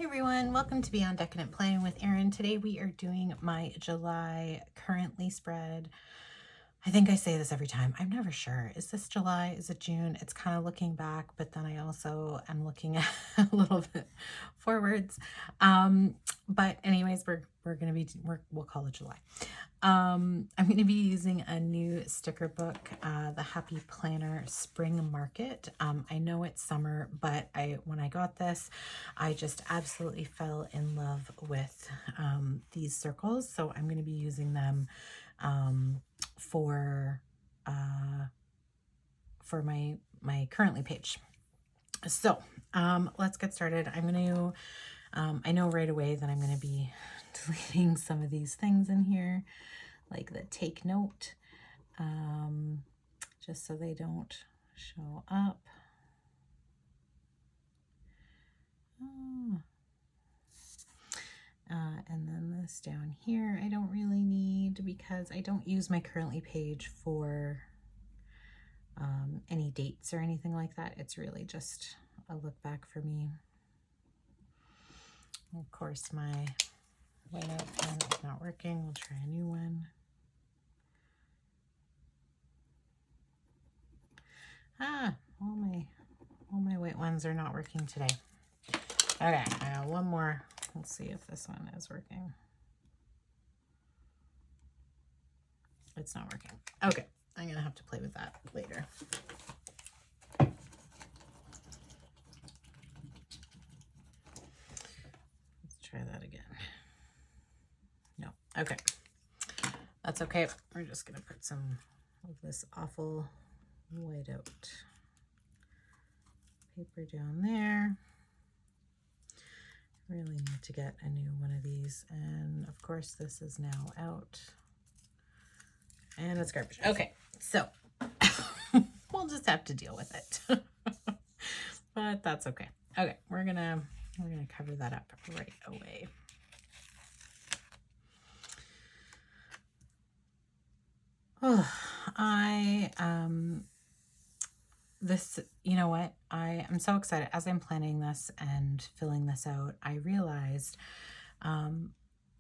Hey everyone, welcome to Beyond Decadent Planning with Erin. Today we are doing my July currently spread. I think I say this every time. I'm never sure. Is this July? Is it June? It's kind of looking back, but then I also am looking at a little bit forwards. But anyways, we'll call it July. I'm going to be using a new sticker book, the Happy Planner Spring Market. I know it's summer, but when I got this, I just absolutely fell in love with these circles. So I'm going to be using them for my currently page. So let's get started. I'm going to I know right away that I'm going to be deleting some of these things in here, like the take note, just so they don't show up. And then this down here I don't really need, because I don't use my currently page for any dates or anything like that. It's really just a look back for me. Of course, my whiteout pen is not working. We'll try a new one. All my white ones are not working today. Okay, I got one more. Let's see if this one is working. It's not working. Okay, I'm gonna have to play with that later. Let's try that again. No, okay. That's okay. We're just gonna put some of this awful whiteout paper down there. Really need to get a new one of these, and of course this is now out and it's garbage. Okay, so we'll just have to deal with it. But that's okay. Okay, we're gonna cover that up right away. Oh, you know what? I am so excited. As I'm planning this and filling this out, I realized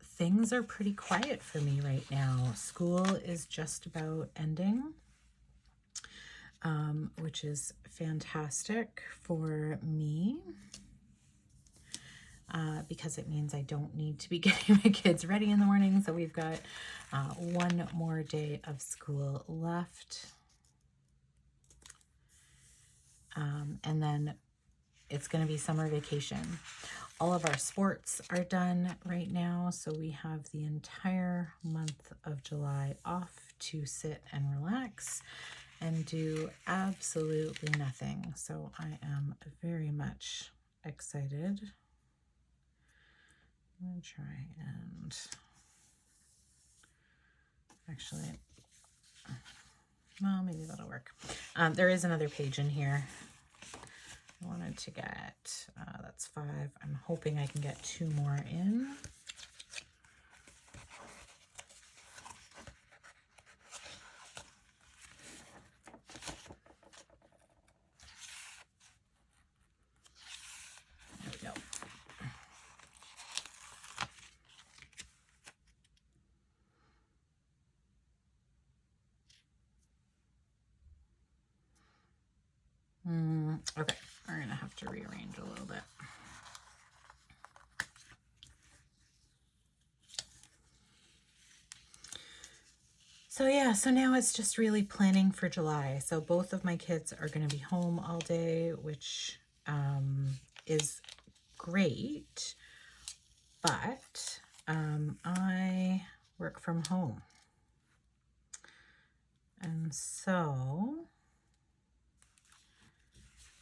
things are pretty quiet for me right now. School is just about ending, which is fantastic for me, because it means I don't need to be getting my kids ready in the morning. So we've got one more day of school left. And then it's going to be summer vacation. All of our sports are done right now, so we have the entire month of July off to sit and relax and do absolutely nothing. So I am very much excited. I'm going to try and actually, well, maybe that'll work. There is another page in here. I wanted to get, that's 5. I'm hoping I can get 2 more in. There we go. Okay, we're going to have to rearrange a little bit. So yeah, so now it's just really planning for July. So both of my kids are going to be home all day, which is great, but I work from home. And so,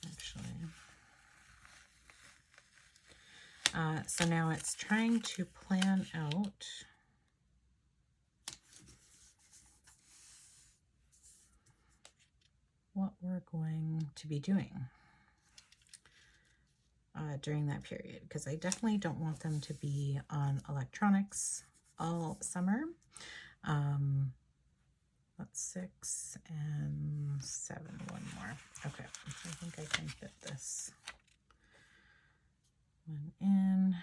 actually, so now it's trying to plan out what we're going to be doing during that period, because I definitely don't want them to be on electronics all summer. That's 6 and 7, one more. Okay, I think I can fit this one in.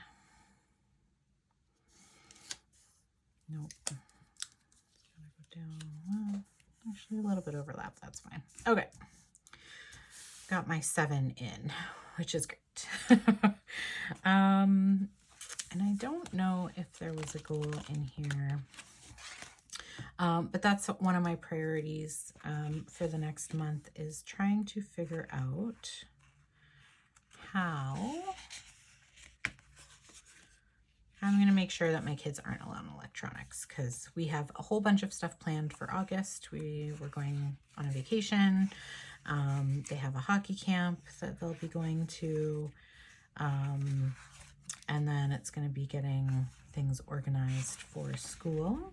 Actually, a little bit overlap. That's fine. Okay. Got my 7 in, which is great. And I don't know if there was a goal in here. But that's one of my priorities for the next month, is trying to figure out how I'm going to make sure that my kids aren't allowed electronics, because we have a whole bunch of stuff planned for August. We're going on a vacation. They have a hockey camp that they'll be going to. And then it's going to be getting things organized for school.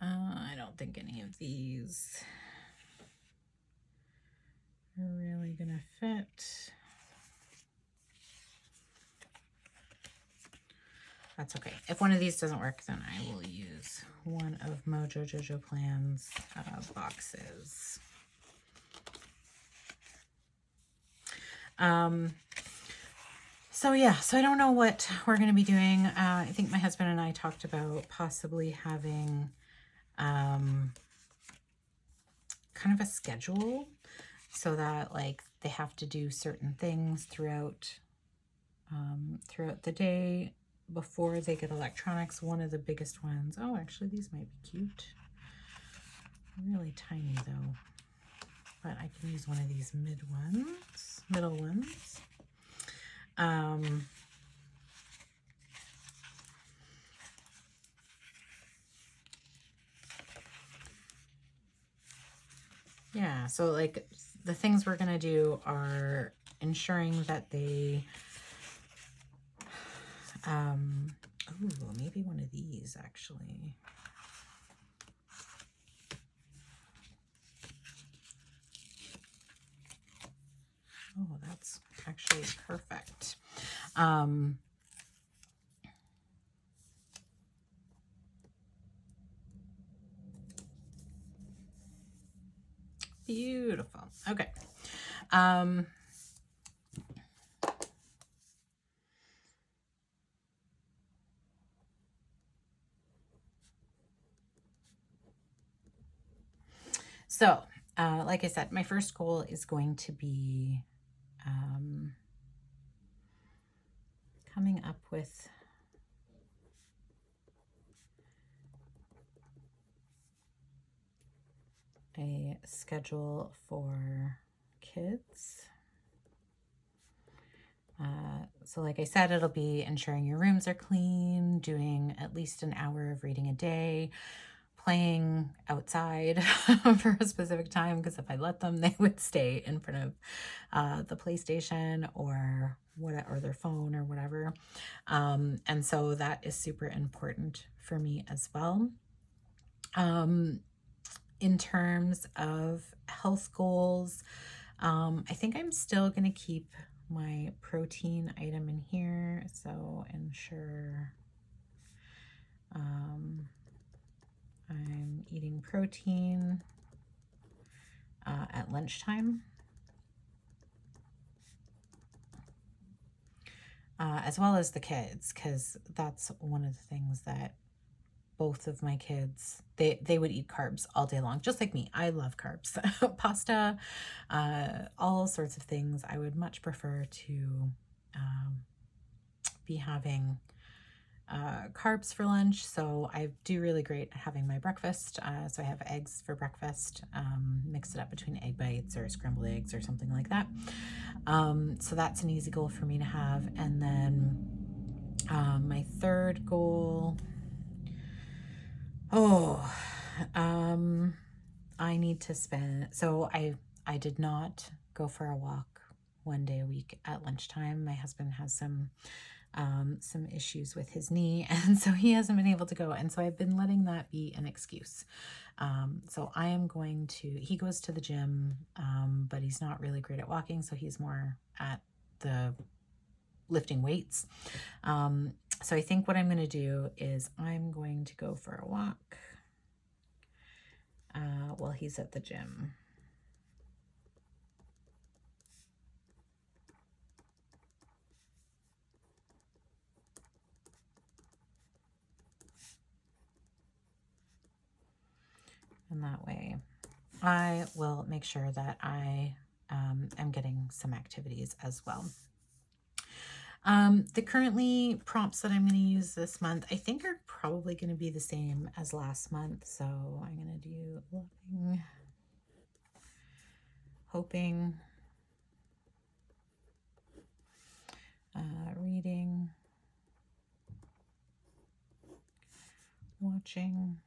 I don't think any of these are really going to fit. That's okay. If one of these doesn't work, then I will use one of Mojo Jojo Plan's boxes. So yeah, so I don't know what we're going to be doing. I think my husband and I talked about possibly having kind of a schedule, so that like they have to do certain things throughout the day before they get electronics. One of the biggest ones, oh, actually these might be cute. Really tiny though, but I can use one of these middle ones. Yeah, so like the things we're gonna do are ensuring that they ooh, maybe one of these actually. Oh, that's actually perfect. Beautiful. Okay. So, like I said, my first goal is going to be coming up with a schedule for kids. So like I said, it'll be ensuring your rooms are clean, doing at least an hour of reading a day, playing outside for a specific time, because if I let them, they would stay in front of the PlayStation or their phone or whatever. And so that is super important for me as well. In terms of health goals, I think I'm still going to keep my protein item in here. So ensure I'm eating protein at lunchtime. As well as the kids, because that's one of the things that both of my kids, they would eat carbs all day long, just like me. I love carbs. Pasta, all sorts of things. I would much prefer to be having carbs for lunch. So I do really great at having my breakfast. So I have eggs for breakfast, mix it up between egg bites or scrambled eggs or something like that. So that's an easy goal for me to have. And then my third goal, I need to spend, so I did not go for a walk one day a week at lunchtime. My husband has some issues with his knee, and so he hasn't been able to go. And so I've been letting that be an excuse. So I am going to, he goes to the gym, but he's not really great at walking. So he's more at the lifting weights. So I think what I'm going to do is I'm going to go for a walk while he's at the gym. And that way I will make sure that I am getting some activities as well. The currently prompts that I'm going to use this month, I think are probably going to be the same as last month. So I'm going to do loving, hoping, reading, watching.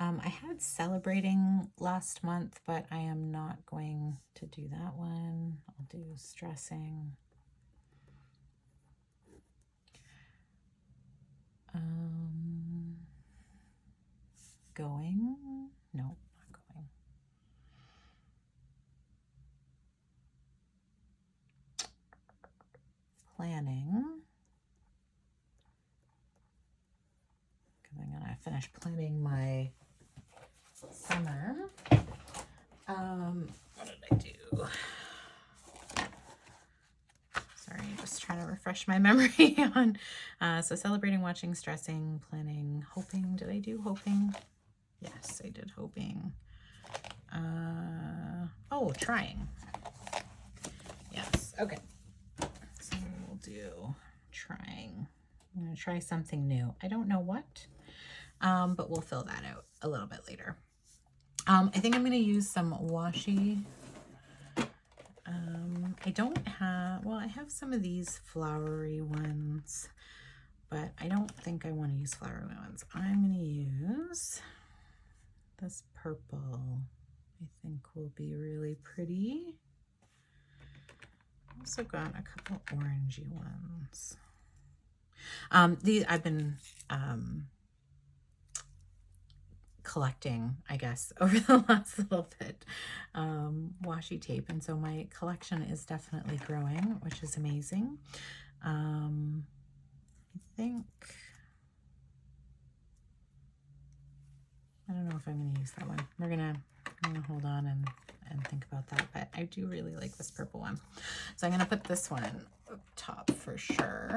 I had celebrating last month, but I am not going to do that one. I'll do stressing. Going? No, not going. Planning. Because I'm going to finish planning my summer. What did I do? Sorry, just trying to refresh my memory on. So celebrating, watching, stressing, planning, hoping. Did I do hoping? Yes, I did hoping. Oh, trying. Yes, okay. So we'll do trying. I'm going to try something new. I don't know what, but we'll fill that out a little bit later. I think I'm going to use some washi. I don't have, well, I have some of these flowery ones, but I don't think I want to use flowery ones. I'm going to use this purple. I think will be really pretty. Also got a couple orangey ones. These I've been collecting, I guess, over the last little bit, washi tape, and so my collection is definitely growing, which is amazing. I think, I don't know if I'm going to use that one. I'm gonna hold on and think about that, but I do really like this purple one, so I'm gonna put this one up top for sure.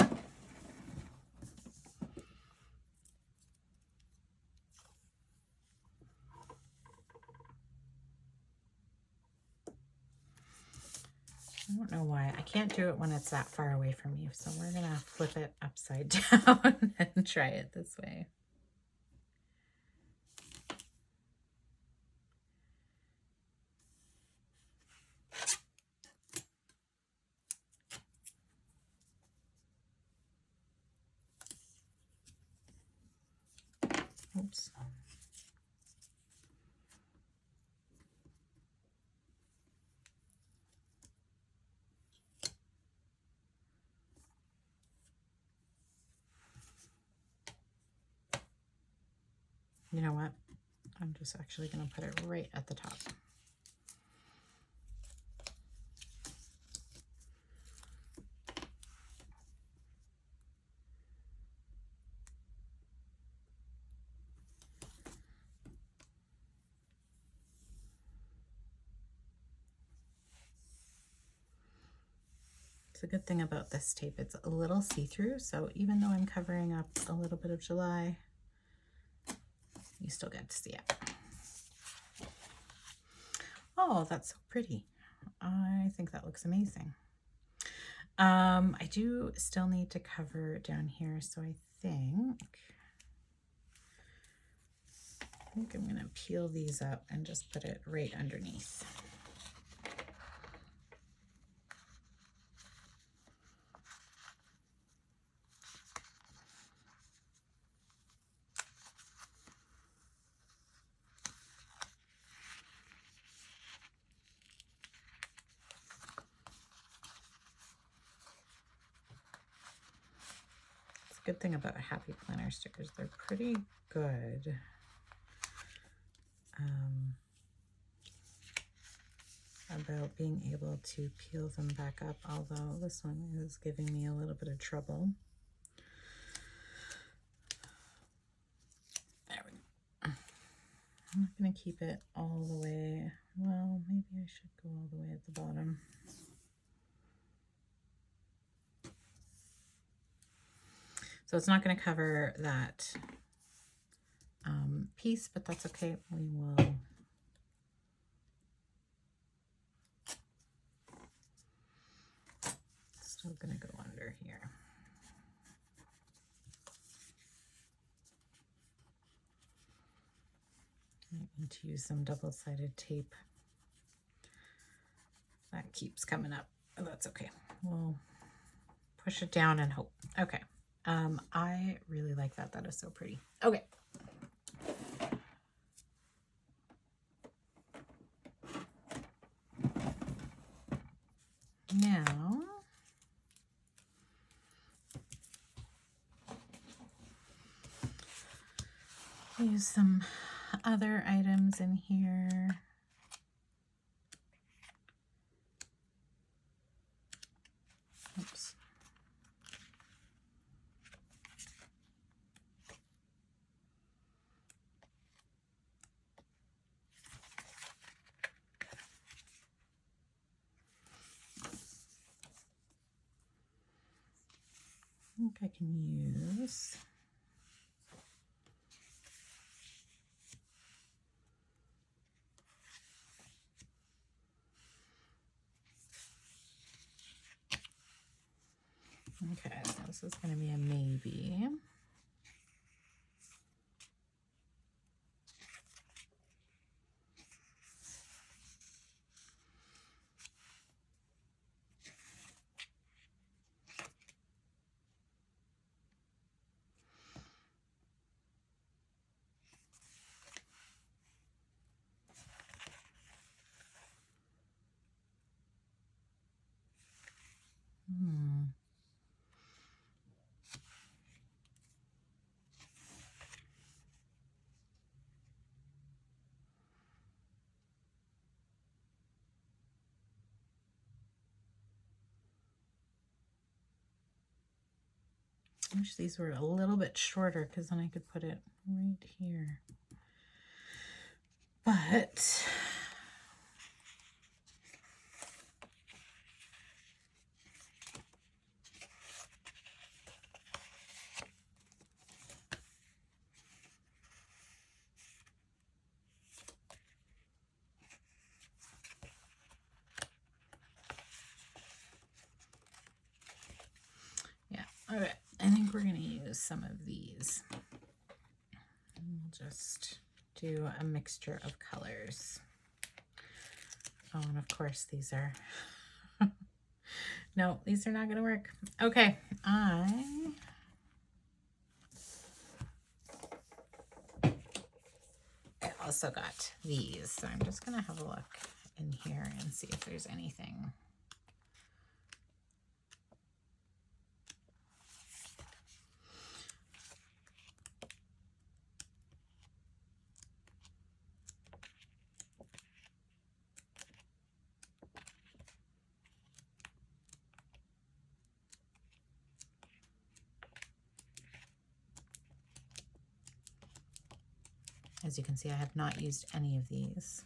I don't know why. I can't do it when it's that far away from you, so we're going to flip it upside down and try it this way. Oops. You know what? I'm just actually going to put it right at the top. The good thing about this tape, it's a little see-through, so even though I'm covering up a little bit of July, you still get to see it. Oh, that's so pretty. I think that looks amazing. I do still need to cover down here, so I think I'm going to peel these up and just put it right underneath. Good thing about Happy Planner stickers, they're pretty good. About being able to peel them back up, although this one is giving me a little bit of trouble. There we go. I'm not going to keep it all the way. Well, maybe I should go all the way at the bottom. So it's not going to cover that piece, but that's okay. We will still gonna go under here. I need to use some double-sided tape. That keeps coming up, but that's okay. We'll push it down and hope. Okay. I really like that. That is so pretty. Okay. Now, use some other items in here. Oops. I think I can use okay, so this is going to be a maybe. I wish these were a little bit shorter because then I could put it right here. But yeah, okay. I think we're going to use some of these. And we'll just do a mixture of colors. Oh, and of course these are, no, these are not going to work. Okay, I also got these, so I'm just going to have a look in here and see if there's anything. As you can see, I have not used any of these.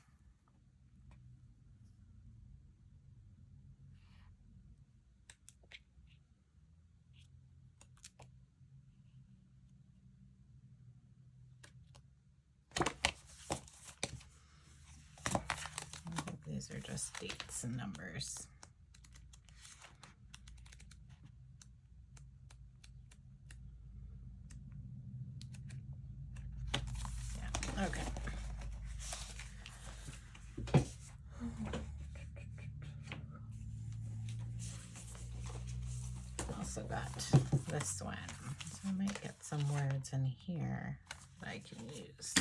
I think these are just dates and numbers. Yeah, okay. Also got this one, so I might get some words in here that I can use.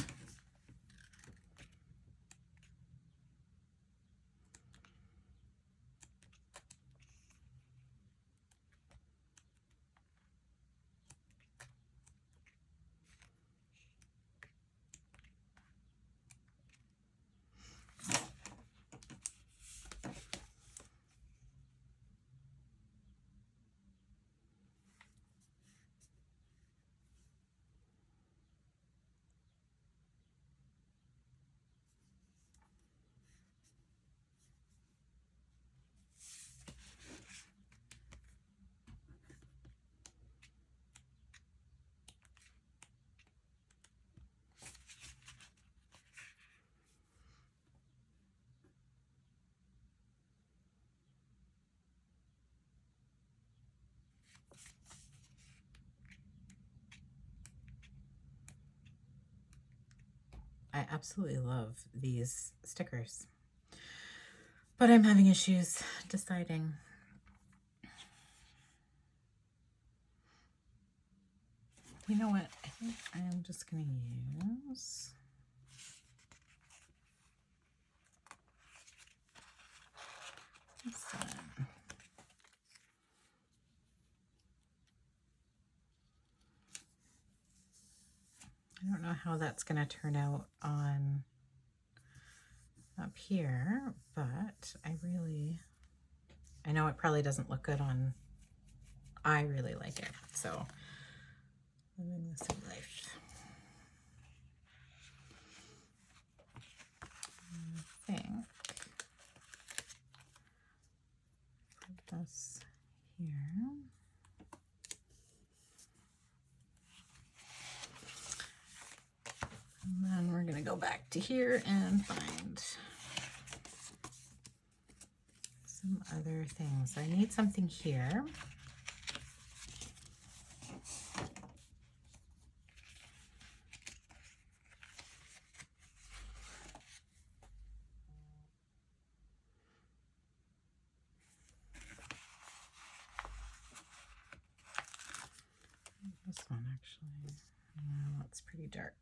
I absolutely love these stickers, but I'm having issues deciding. You know what? I think I'm just going to use this one. I don't know how that's going to turn out on up here, but I know it probably doesn't look good on, I really like it. So living the city life. I think put this here. And then we're going to go back to here and find some other things. I need something here. This one actually, no, it's pretty dark.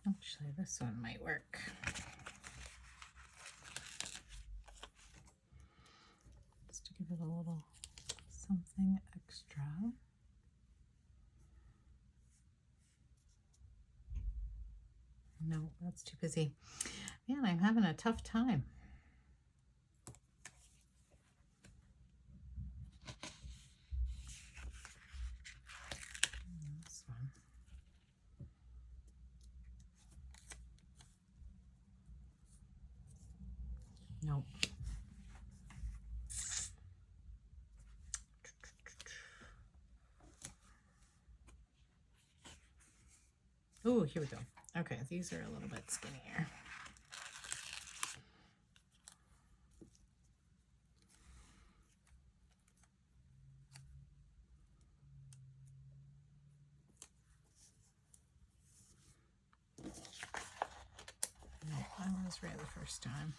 Actually, this one might work. Just to give it a little something extra. No, that's too busy. Man, I'm having a tough time. This one. Nope. Oh, here we go. Okay, these are a little bit skinnier. No, I was right the first time.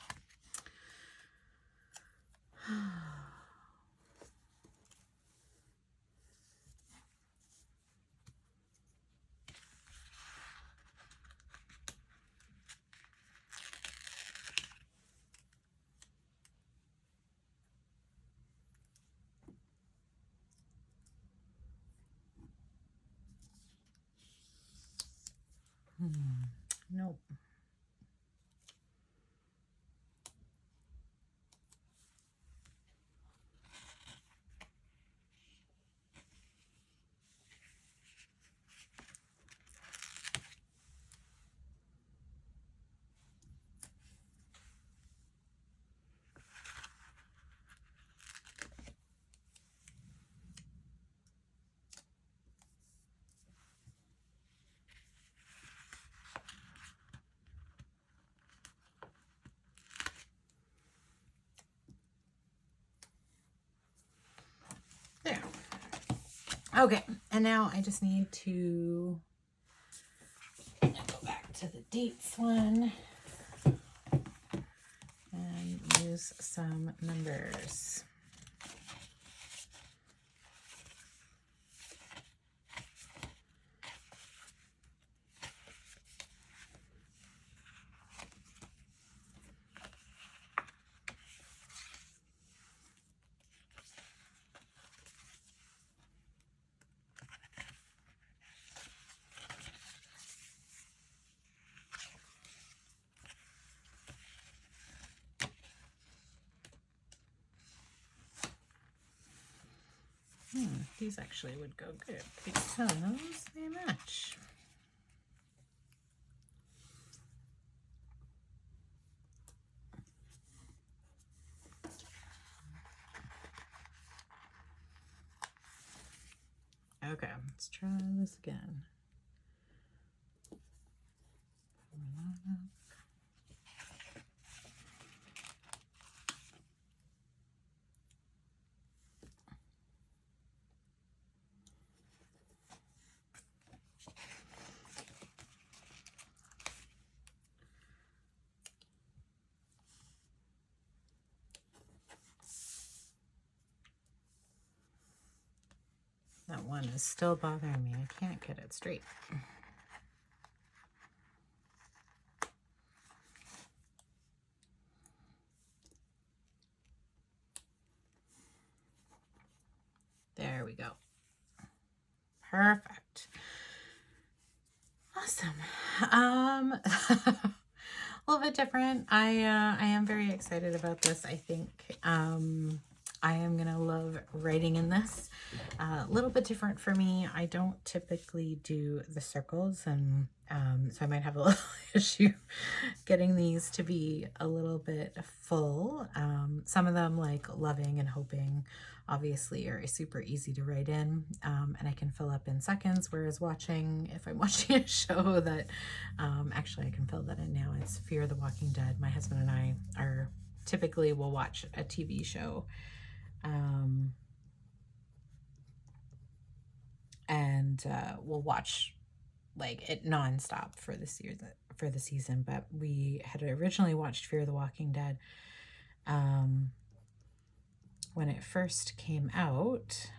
Nope. There. Okay, and now I just need to go back to the dates one and use some numbers. these actually would go good because they match. Okay, let's try this again. That one is still bothering me. I can't get it straight. There we go. Perfect. Awesome. A little bit different. I am very excited about this. I think I am gonna love writing in this. A little bit different for me. I don't typically do the circles, and so I might have a little issue getting these to be a little bit full. Some of them, like loving and hoping, obviously are super easy to write in, and I can fill up in seconds, whereas if I'm watching a show that actually I can fill that in now, it's Fear the Walking Dead. My husband and I will watch a TV show and we'll watch like it nonstop for the season, but we had originally watched Fear the Walking Dead when it first came out,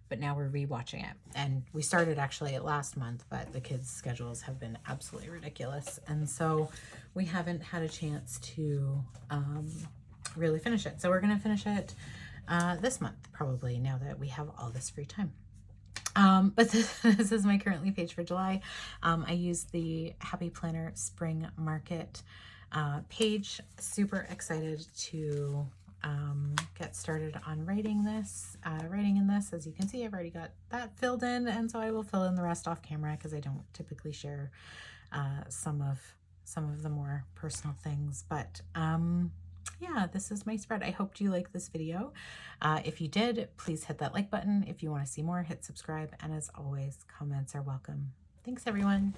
but now we're rewatching it, and we started actually last month, but the kids' schedules have been absolutely ridiculous, and so we haven't had a chance to really finish it. So we're gonna finish it this month probably, now that we have all this free time. But this is my currently page for July. I used the Happy Planner Spring Market page. Super excited to get started on writing in this. As you can see, I've already got that filled in, and so I will fill in the rest off camera because I don't typically share some of the more personal things. But yeah, this is my spread. I hope you like this video. If you did, please hit that like button. If you want to see more, hit subscribe. And as always, comments are welcome. Thanks, everyone.